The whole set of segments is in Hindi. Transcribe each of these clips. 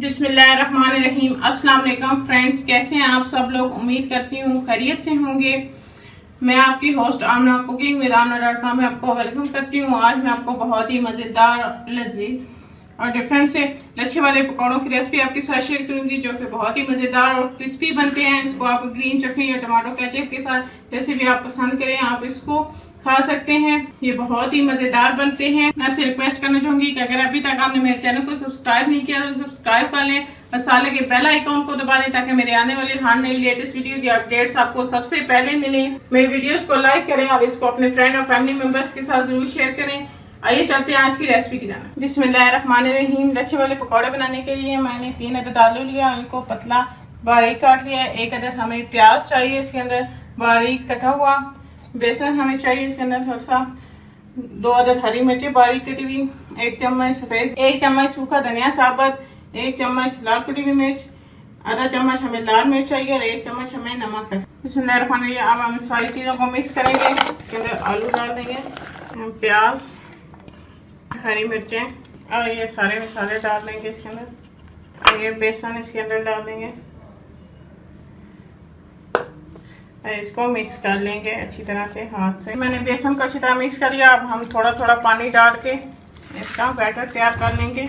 बिस्मिल्लाहिर्रहमानिर्रहीम। अस्सलाम वालेकुम फ्रेंड्स, कैसे हैं आप सब लोग। उम्मीद करती हूँ खैरियत से होंगे। मैं आपकी host Amna cooking with amna.com में आपको वेलकम करती हूँ। आज मैं आपको बहुत ही मज़ेदार, लजीज और डिफरेंट से लच्छे वाले पकौड़ों की रेसिपी आपके साथ शेयर करूंगी, जो कि बहुत ही मज़ेदार और क्रिस्पी बनते हैं। इसको आप ग्रीन चटनी या टमाटो केचप के साथ जैसे भी आप पसंद करें आप इसको खा सकते हैं। ये बहुत ही मज़ेदार बनते हैं। मैं आपसे रिक्वेस्ट करना चाहूंगी कि अगर अभी तक आपने मेरे चैनल को सब्सक्राइब नहीं किया तो सब्सक्राइब कर लें और साले के बेल आइकॉन को दबा दें ताकि मेरे आने वाली हर नई लेटेस्ट वीडियो की अपडेट्स आपको सबसे पहले मिले। मेरी वीडियोस को लाइक करें और इसको अपने फ्रेंड और फैमिली मेंबर्स के साथ जरूर शेयर करें। आइए चलते हैं आज की रेसिपी की जाना। बिस्मिल्लाहिर्रहमानिर्रहीम। लच्छे वाले पकौड़े बनाने के लिए मैंने 3 अदद आलू लिया, उनको पतला बारीक काट लिया। 1 अदद हमें प्याज चाहिए, इसके अंदर बारीक कटा हुआ। बेसन हमें चाहिए, इसके अंदर थोड़ा सा 2 अदद हरी मिर्ची बारीक कटी हुई, 1 चम्मच सफेद, 1 चम्मच सूखा धनिया साबुत, 1 चम्मच लाल कटी हुई मिर्च, आधा चम्मच हमें लाल मिर्च चाहिए और 1 चम्मच हमें नमक है। बिस्मिल्लाहिर्रहमानिर्रहीम। अब हम सारी चीज़ों को मिक्स करेंगे। इसके अंदर आलू डाल देंगे, प्याज, हरी मिर्चें और ये सारे मसाले डाल देंगे इसके अंदर। ये बेसन इसके अंदर डाल देंगे और इसको मिक्स कर लेंगे अच्छी तरह से हाथ से। मैंने बेसन को अच्छी तरह मिक्स कर लिया। अब हम थोड़ा थोड़ा पानी डाल के इसका बैटर तैयार कर लेंगे।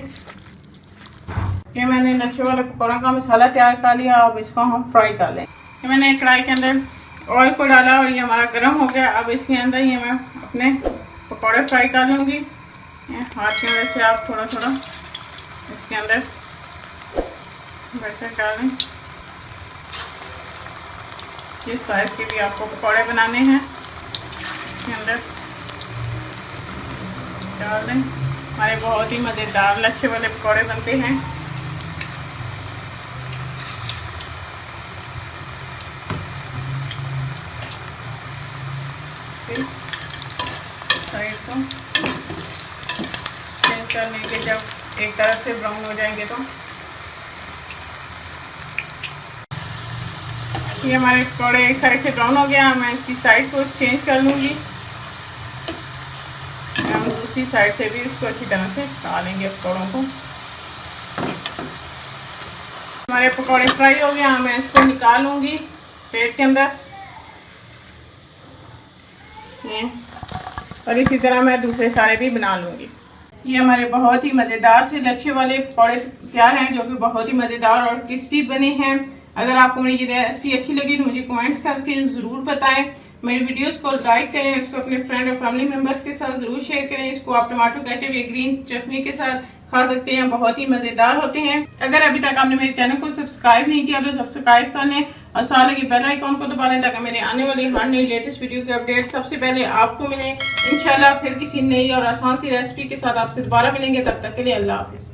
ये मैंने लच्छे वाले पकौड़ों का मसाला तैयार कर लिया। अब इसको हम फ्राई कर लेंगे। मैंने एक कढ़ाई के अंदर ऑयल को डाला और ये हमारा गर्म हो गया। अब इसके अंदर ये मैं अपने पकौड़े फ्राई कर लूँगी। हाथ के अंदर से आप थोड़ा थोड़ा इसके अंदर बैटर डालें। इस साइज के भी आपको पकौड़े बनाने हैं, इसके अंदर डाल दें। हमारे बहुत ही मज़ेदार लच्छे वाले पकौड़े बनते हैं। साइड को चेंज कर लेंगे जब एक तरफ से ब्राउन हो जाएंगे तो। ये हमारे पकौड़े एक साइड से ब्राउन हो गया। मैं इसकी साइड को चेंज कर लूँगी। हम दूसरी साइड से भी इसको अच्छी तरह से डालेंगे पकौड़ों को। हमारे पकौड़े फ्राई हो गया। मैं इसको निकालूंगी प्लेट के अंदर। और इसी तरह मैं दूसरे सारे भी बना लूँगी। ये हमारे बहुत ही मज़ेदार से लच्छे वाले पकौड़े तैयार हैं, जो कि बहुत ही मज़ेदार और क्रिस्पी बने हैं। अगर आपको मेरी ये रेसिपी अच्छी लगी तो मुझे कमेंट्स करके ज़रूर बताएं। मेरी वीडियोस को लाइक करें, इसको अपने फ्रेंड और फैमिली मेंबर्स के साथ ज़रूर शेयर करें। इसको आप टमाटो केचप या ग्रीन चटनी के साथ खा सकते हैं, बहुत ही मज़ेदार होते हैं। अगर अभी तक आपने मेरे चैनल को सब्सक्राइब नहीं किया तो सब्सक्राइब कर लें और साथ लगी बेल आइकॉन को दबा लें ताकि मेरे आने वाली हर नई लेटेस्ट वीडियो के अपडेट सबसे पहले आपको मिले। इंशाल्लाह फिर किसी नई और आसान सी रेसिपी के साथ आपसे दोबारा मिलेंगे। तब तक के लिए अल्लाह हाफिज़।